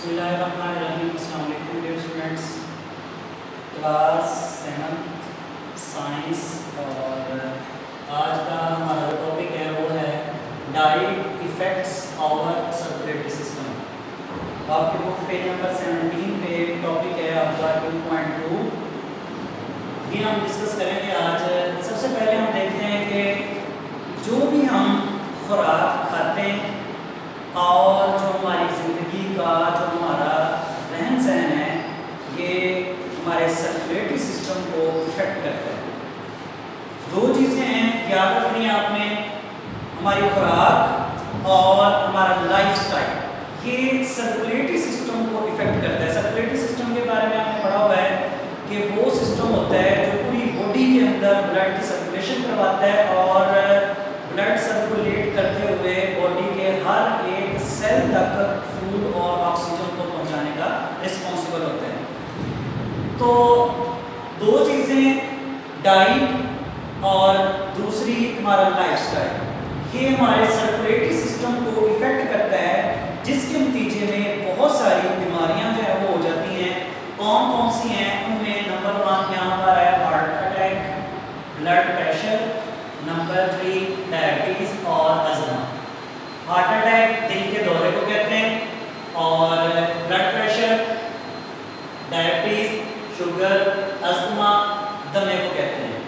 बिस्मिल्लाहिर्रहमानिर्रहीम। अस्सलाम वालेकुम डियर स्टूडेंट्स, क्लास 7 साइंस। और आज का हमारा जो टॉपिक है वो है diet effects hour circulatory system. आपके बुक पेज नंबर 17 पे टॉपिक है आपका 2.2। ये हम डिस्कस करेंगे आज। सबसे पहले हम देखते हैं कि जो भी हम खुराक खाते हैं और जो हमारी ज़िंदगी का जो हमारा रहन सहन है, ये हमारे सर्कुलेटरी सिस्टम को इफेक्ट करता है। दो चीज़ें हैं याद रखनी है आपने, हमारी खुराक और हमारा लाइफस्टाइल, ये सर्कुलेटरी सिस्टम को इफेक्ट करता है। सर्कुलेटरी सिस्टम के बारे में आपने पढ़ा हुआ है कि वो सिस्टम होता है जो पूरी बॉडी के अंदर ब्लड की सर्कुलेशन करवाता है और ब्लड सर्कुलेट करते हुए बॉडी के हर एक सेल तक फूड और ऑक्सीजन को पहुंचाने का रिस्पॉन्सिबल होता है। तो दो चीज़ें, डाइट और दूसरी हमारा लाइफस्टाइल, ये हमारे सर्कुलेटरी सिस्टम को इफेक्ट करता है, जिसके नतीजे में बहुत सारी बीमारियां जो है वो हो जाती हैं। कौन कौन सी हैं उनमें नंबर 1 यहाँ पर है heart attack, blood pressure, number 3 diabetes और अस्थमा। हार्ट अटैक दिल के दौरे को कहते हैं और blood pressure, diabetes, sugar, asthma दमे को कहते हैं।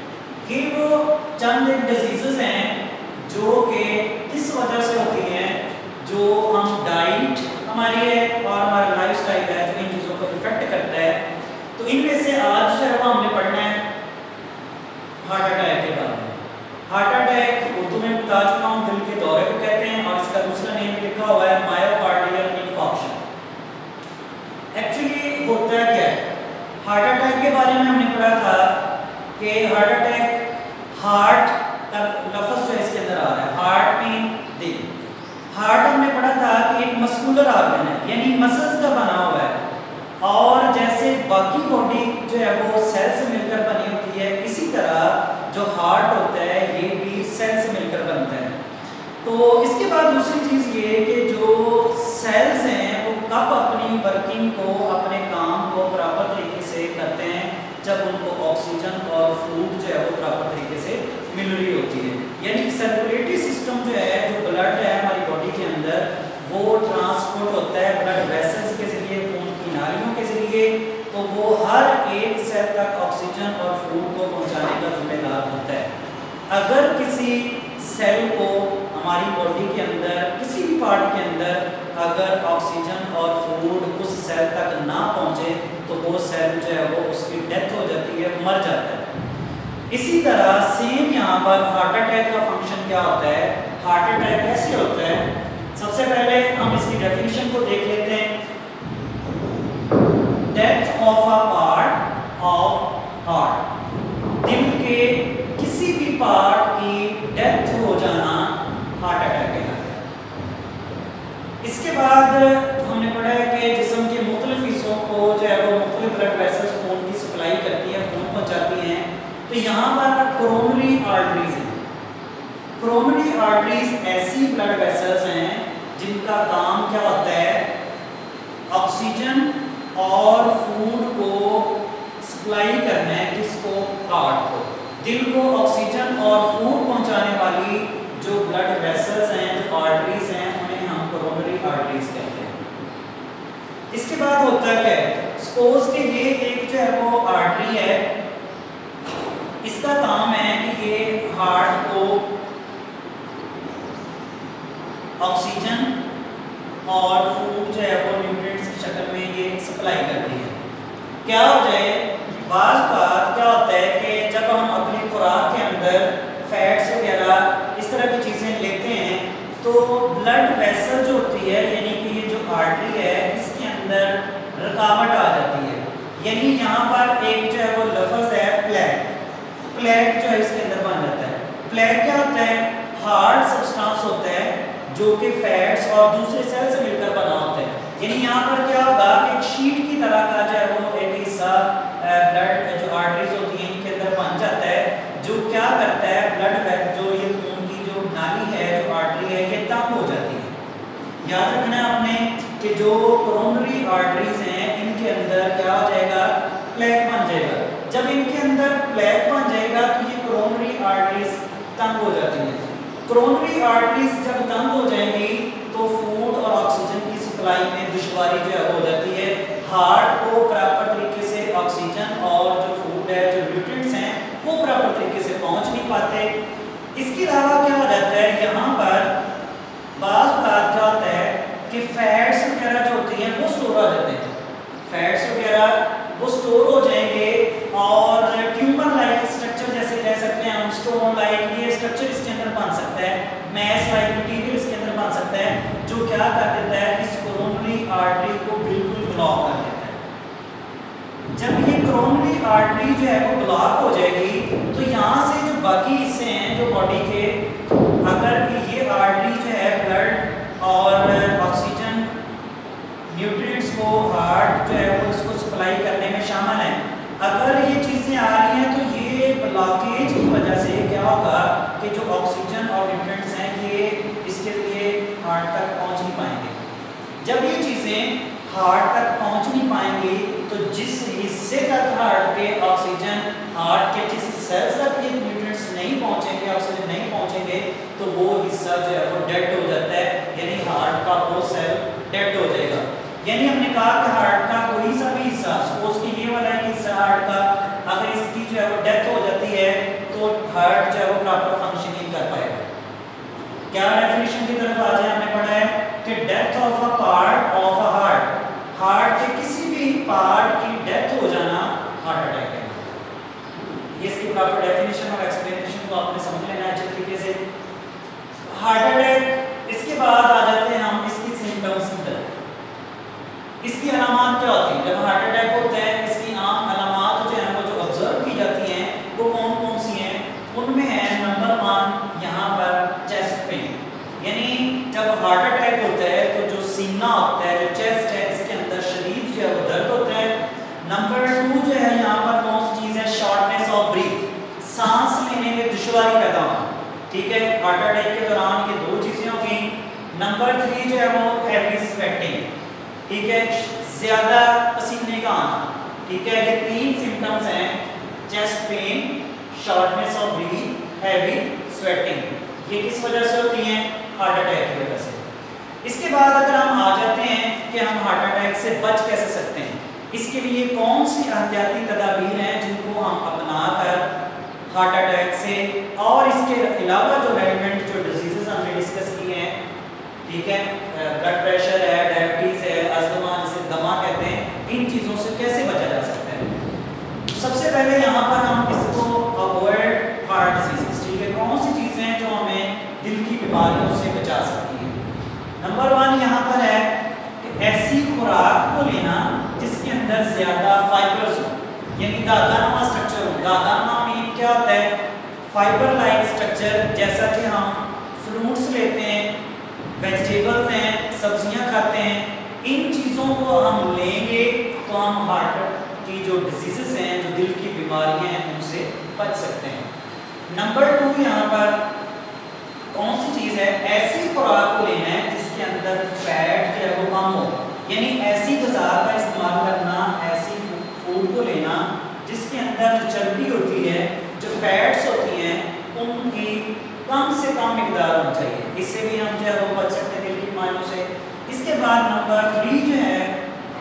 ये वो चंद डिजीजेस हैं जो कि इस वजह से होती हैं, जो हम डाइट हमारी है और हमारा लाइफस्टाइल है जो इन चीज़ों को इफेक्ट करता है। तो इनमें से आज जो है वो हमने पढ़ना है हार्ट अटैक के बारे में। हार्ट अटैक उर्दू में बता चुका हूँ, दिल के दौरे को कहते हैं और इसका दूसरा नेम भी लिखा हुआ है मायोकार्डियल इन्फॉर्क्शन। एक्चुअली होता क्या है, हार्ट अटैक के बारे में हमने पढ़ा था कि हार्ट अटैक, हार्ट का लफ्ज़ जो इसके अंदर आ रहा है, हार्ट मीन दिल। हार्ट हमने पढ़ा था कि एक मस्कुलर ऑर्गन है, यानी मसल्स का बना हुआ है, और जैसे बाकी बॉडी जो है वो सेल से मिलकर बनी होती है, इसी तरह जो हार्ट होता है ये भी सेल से मिलकर बनता है। तो इसके बाद दूसरी चीज़ ये कि जो सेल्स हैं वो कब अपनी वर्किंग को, अपने काम को प्रॉपर तरीके से करते हैं, जब उनको ऑक्सीजन और फूड जो है वो प्रॉपर तरीके से मिल रही होती है। यानी सर्कुलेटरी सिस्टम जो है, जो ब्लड है हमारी बॉडी के अंदर, वो ट्रांसपोर्ट होता है ब्लड वेसल्स के जरिए, खून की नालियों के जरिए, तो वो हर एक सेल तक ऑक्सीजन और फूड को पहुंचाने का जिम्मेदार होता है। अगर किसी सेल को हमारी बॉडी के अंदर किसी भी पार्ट के अंदर अगर ऑक्सीजन और फूड उस सेल तक ना पहुंचे तो वो सेल जो है वो उसकी डेथ हो जाती है, मर जाता है। इसी तरह सेम यहाँ पर हार्ट अटैक का फंक्शन क्या होता है, हार्ट अटैक कैसे होता है। सबसे पहले हम इसकी डेफिनेशन को देख लेते हैं। Death of a part of heart, दिल के किसी भी पार्ट की डेथ हो जाना हार्ट अटैक कहलाता है। इसके बाद हमने पढ़ा है कि जिस्म के मुख्तलिफ हिस्सों को जो है वो मुख्तलिफ ब्लड वेसल्स खून की सप्लाई करती है, खून पहुंचाती हैं। तो यहाँ पर कोरोनरी आर्टरीज हैं। कोरोनरी आर्टरीज ऐसी ब्लड वेसल्स हैं जिनका काम क्या होता है, ऑक्सीजन और फूड को सप्लाई करना है। किसको? हार्ट को। दिल को ऑक्सीजन और फूड पहुंचाने वाली जो ब्लड वेसल्स हैं, जो आर्टरीज हैं, उन्हें हम कोरोनरी आर्टरीज कहते हैं। इसके बाद होता क्या है, सपोज कि ये एक जो है वो आर्टरी है, इसका काम है कि ये हार्ट को ऑक्सीजन और फूड जो है वो न्यूट्रिएंट्स की शक्ल में ये सप्लाई करती है। क्या हो जाए, बात क्या होता है कि जब हम अपनी खुराक के अंदर फैट्स वगैरह इस तरह की चीज़ें लेते हैं तो ब्लड वेसल जो होती है, यानी कि ये जो आर्टरी है, इसके अंदर रुकावट आ जाती है। यानी यहाँ पर एक जो है वो लफ्ज़ है प्लेक, प्लेक जो है इसके अंदर बन जाता है। प्लेक क्या होता है, हार्ड सब्सटेंस होता है जो कि फैट्स और दूसरे सेल से मिलकर बना होता है। यानी यहाँ पर क्या होगा कि एक शीट की तरह का जो है वो एक हिस्सा ब्लड जो आर्टरीज होती हैं इनके अंदर बन जाता है, जो क्या करता है, ब्लड जो ये खून की जो नाली है, जो आर्टरी है, ये तंग हो जाती है। याद रखना है आपने कि जो कोरोनरी आर्टरीज हैं इनके अंदर क्या हो जाएगा, प्लेक बन जाएगा। जब इनके अंदर प्लेक बन जाएगा तो ये कोरोनरी आर्टरीज तंग हो जाती हैं। कोरोनरी आर्टरीज जब तंग हो जाएंगी तो फूड और ऑक्सीजन की सप्लाई में दुश्वारी जो है हो जाती है। हार्ट को प्रॉपर तरीके से ऑक्सीजन और जो फूड है, जो न्यूट्रिएंट्स हैं, वो प्रॉपर तरीके से पहुंच नहीं पाते। इसके अलावा क्या हो जाता है, यहाँ पर बात क्या होता है कि फैट्स वगैरह जो होती हैं वो स्टोर हो जाते हैं। फैट्स वगैरह वो स्टोर हो जाएंगे और ट्यूमर लाइक स्ट्रक्चर जैसे कह सकते हैं हम, स्टोन लाइक ये स्ट्रक्चर इसके अंदर बन सकता है, मैस लाइक मटेरियल इसके अंदर बन सकता है, जो क्या कर देता है, इस कोरोनरी आर्टरी को बिल्कुल ब्लॉक कर देता है। जब ये कोरोनरी आर्टरी जो है वो ब्लॉक हो जाएगी तो यहाँ से जो बाकी हिस्से हैं जो बॉडी के, अगर ये आर्टरी जो है ब्लड और ऑक्सीजन न्यूट्रिएंट्स को हार्ट जो है वो इसको सप्लाई करने में शामिल है, अगर ये चीज़ें आ रही हैं तो ये ब्लॉकेज की वजह से क्या होगा कि जो ऑक्सीजन और न्यूट्रिएंट्स हैं ये इसके लिए हार्ट तक पहुंच नहीं पाएंगे। जब ये चीज़ें हार्ट तक पहुंच नहीं पाएंगी तो जिस हिस्से तक हार्ट के ऑक्सीजन, हार्ट के जिस सेल्स तक ये न्यूट्रिएंट्स नहीं पहुंचेंगे, ऑक्सीजन नहीं पहुंचेंगे, तो वो हिस्सा जो है वो डेड हो जाता है, यानी हार्ट का वो सेल डेड हो जाएगा। यानी हमने कहा कि हार्ट का कोई सा भी हिस्सा, सपोज कि ये वाला एक हिस्सा हार्ट का, अगर इसकी जो है वो डेथ हो जाती है तो हार्ट जो है वो प्रॉपर फंक्शनिंग कर पाएगा। क्या डेफिनेशन की तरफ आ जाए, हमने पढ़ा है कि death of a part of a heart, heart के किसी भी पार्ट की डेथ हो जाना हार्ट अटैक है। ये इसकी प्रॉपर डेफिनेशन और एक्सप्लेनेशन को आपने समझ लेना है अच्छे तरीके से। हार्ट अटैक, इसके बाद आ जाते हैं हम इसकी सिम्टम्स की तरफ। इसकी अलामत क्या होती है जब हार्ट अटैक होता है, इसकी आम अलामत जो है वो जो ऑब्जर्व की जाती हैं वो कौन कौन सी हैं, उनमें है नंबर 1 यहाँ पर चेस्ट पेन, यानी जब हार्ट अटैक होता है तो जो सीना होता है, जो चेस्ट है, इसके अंदर शरीर जो है वो दर्द होता है। नंबर 2 जो है यहाँ पर कौन सी चीज़ है, शॉर्टनेस ऑफ ब्रीथ, सांस लेने में दुश्वारी पैदा होना। ठीक है, हार्ट अटैक के दौरान ये 2 चीज़ें होंगी। नंबर 3 जो है वो हैवी स्वेटिंग, ठीक है, ज्यादा पसीने का आना। ठीक है, ये 3 सिम्टम्स हैं, chest pain, shortness of breath, heavy sweating. ये किस वजह से होती हैं, हार्ट अटैक की वजह से। इसके बाद अगर हम आ जाते हैं कि हम हार्ट अटैक से बच कैसे सकते हैं, इसके लिए कौन सी एहतियाती तदाबीर हैं जिनको हम अपना कर हार्ट अटैक से और इसके अलावा जो रेलिवेंट जो डिजीजेस हमने डिस्कस किए हैं, ठीक है, ब्लड प्रेशर है, डायबिटीज है, अस्थमा जिसे दमा कहते हैं, इन चीज़ों से कैसे बचा जा सकता है। सबसे पहले यहाँ पर हम इसको अवॉइड हार्ट डिजीजेस, ठीक है, कौन सी चीज़ें हैं जो हमें दिल की बीमारियों से बचा सकती हैं। नंबर 1 यहाँ पर है कि ऐसी खुराक को लेना जिसके अंदर ज़्यादा फाइबर्स हो, यानी दादानुमा स्ट्रक्चर हो। दादानुमा में क्या होता है, फाइबर लाइक स्ट्रक्चर, जैसा कि हम फ्रूट्स लेते हैं, वेजिटेबल्स हैं, सब्जियां खाते हैं, इन चीज़ों को हम लेंगे तो हम हार्ट की जो डिजीजेस हैं, जो दिल की बीमारियां हैं, उनसे बच सकते हैं। नंबर 2 यहाँ पर कौन सी चीज़ है, ऐसी खुराक को लेना है जिसके अंदर फैट जो है वो कम हो, यानी ऐसी ग़िज़ा का इस्तेमाल करना, ऐसी फूड को लेना जिसके अंदर जो चर्बी होती है, जो फैट्स होती हैं, उनकी कम से कम मिकदार होनी चाहिए। इससे भी हम जो है वो बच सकते हैं दिल की बीमारियों से। इसके बाद नंबर 3 जो है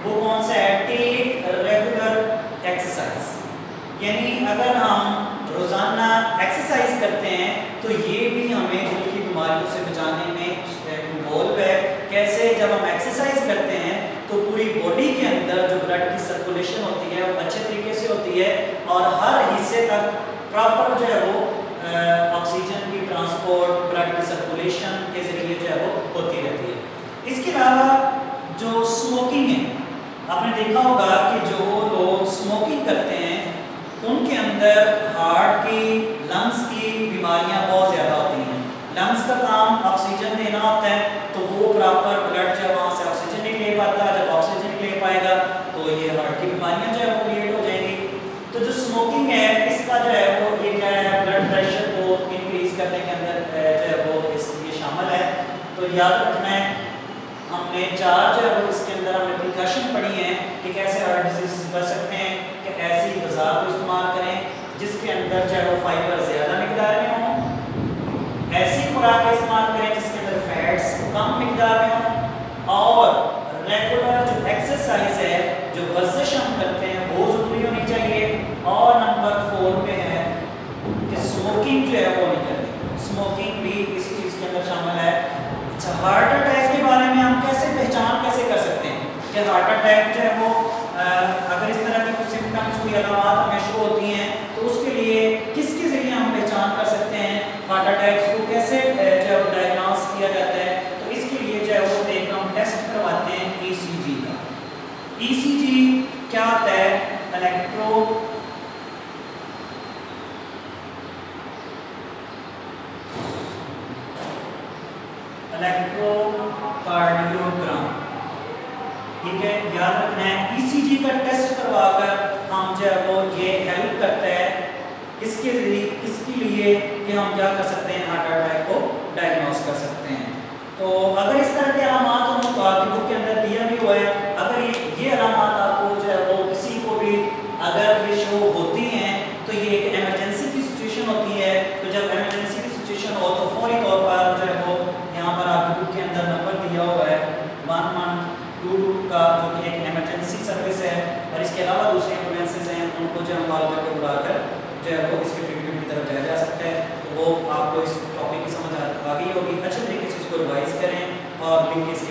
वो कौन सा है, टेक रेगुलर एक्सरसाइज, यानी अगर हम रोज़ाना एक्सरसाइज करते हैं तो ये भी हमें दिल की बीमारियों से बचाने में इन्वॉल्व है। कैसे, जब हम एक्सरसाइज करते हैं तो पूरी बॉडी के अंदर जो ब्लड की सर्कुलेशन होती है वो अच्छे तरीके से होती है और हर हिस्से तक प्रॉपर जो है वो ऑक्सीजन की ट्रांसपोर्ट, ब्लड की सर्कुलेशन के जरिए जो है वो होती रहती है। इसके अलावा जो स्मोकिंग है, आपने देखा होगा कि जो लोग स्मोकिंग करते हैं उनके अंदर हार्ट की, लंग्स की बीमारियां बहुत ज़्यादा होती हैं। लंग्स का काम ऑक्सीजन देना होता है, तो वो प्रॉपर ब्लड जो है वहाँ से ऑक्सीजन नहीं ले पाता, जब ऑक्सीजन नहीं ले पाएगा तो ये हार्ट की बीमारियां जो है वो क्रिएट हो जाएंगी। तो जो स्मोकिंग है इसका जो है वो ये क्या है, ब्लड प्रेशर को इंक्रीज करने के अंदर जो है वो ये शामिल है। तो याद रखना है, हमने 4 जो है वो इसके अंदर हमने प्रिकॉशन पढ़ी एक्सरसाइज है, जो वर्जिश हम करते हैं वो जरूरी होनी चाहिए। और नंबर 4 पे है कि स्मोकिंग जो है वो नहीं करनी, स्मोकिंग भी इसी चीज के अंदर शामिल है। अच्छा, हार्ट अटैक के बारे में हम पहचान कैसे कर सकते हैं कि हार्ट अटैक जो है वो अगर इस तरह की कुछ सिम्टम्स कोई अलामत हमें शो होती हैं तो उसके लिए किसके जरिए हम पहचान कर सकते हैं हार्ट अटैक्स को, कैसे जो है डायग्नोस किया जाता है। तो इसके लिए जो है वो एक हम टेस्ट करवाते हैं ईसीजी का। ईसीजी क्या होता है? इलेक्ट्रोकार्डियोग्राम, ठीक है, याद रखना है। ईसीजी का टेस्ट करवाकर हम जो है वो ये हेल्प करता है इसके लिए कि हम क्या कर सकते हैं, हार्ट अटैक को डायग्नोस कर सकते हैं। तो अगर इस तरह के अलामात हों तो आपकी बुक के अंदर दिया भी हुआ है, अगर ये अलामात आपको जो है वो किसी को भी अगर ये शो होती हैं तो ये एक इमरजेंसी की सिचुएशन होती है। तो जब इमरजेंसी की सिचुएशन हो तो फौरी तौर पर जो है वो यहाँ पर आपकी बुक के अंदर नंबर दिया हुआ है 1122 का, जो कि एक इमरजेंसी सर्विस है। और इसके अलावा दूसरे एम्बुलेंसेज हैं, उनको जो है कॉल करके बुलाकर जो है वो इसके ट्रीटमेंट की तरफ जाया जा सकता है। तो वो आपको इस टॉपिक की समझ आ गई होगी। अच्छे तरीके से इसको रिवाइज करें और लिंक इसके